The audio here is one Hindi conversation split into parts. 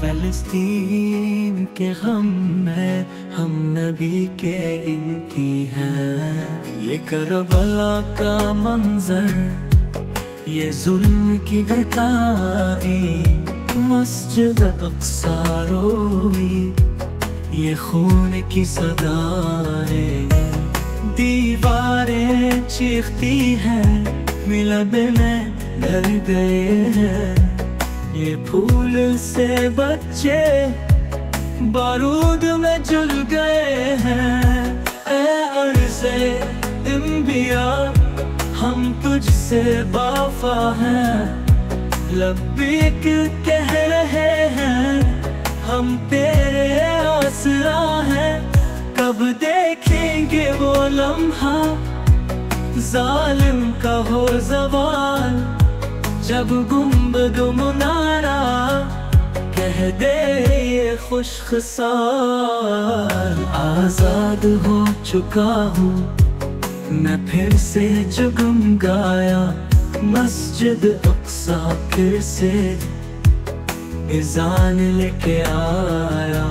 फ़लस्तीन के गम में हम नबी के इनकी हैं। ये करबला का मंजर, ये जुल्म की घटाई, मस्जिद अक्सा रोई, ये खून की सदाएं, दीवारें चीखती हैं, मिलब में डर गए हैं। ये फूल से बच्चे बारूद में जल गए हैं। ऐ अर्ज़े अंबिया हम तुझसे बाफा हैं, लब्बैक कह रहे हैं, हम तेरे आसरा हैं। कब देखेंगे वो लम्हा जालिम का हो ज़वाल, जब गुंबद मुनारा कह दे ये खुशखसाल। आज़ाद हो चुका हूँ मैं फिर से जगमगाया, मस्जिद अक्सा फिर से इज़ान लेके आया।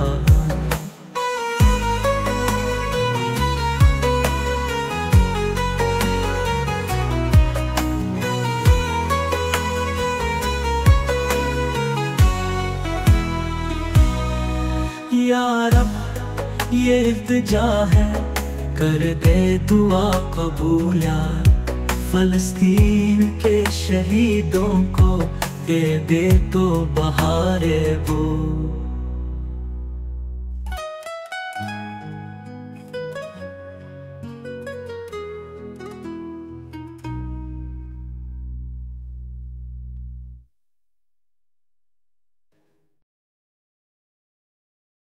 या रब ये इल्तिजा है, कर दे दुआ कबूल यार। फ़लस्तीन के शहीदों को दे दे तो बहारे वो।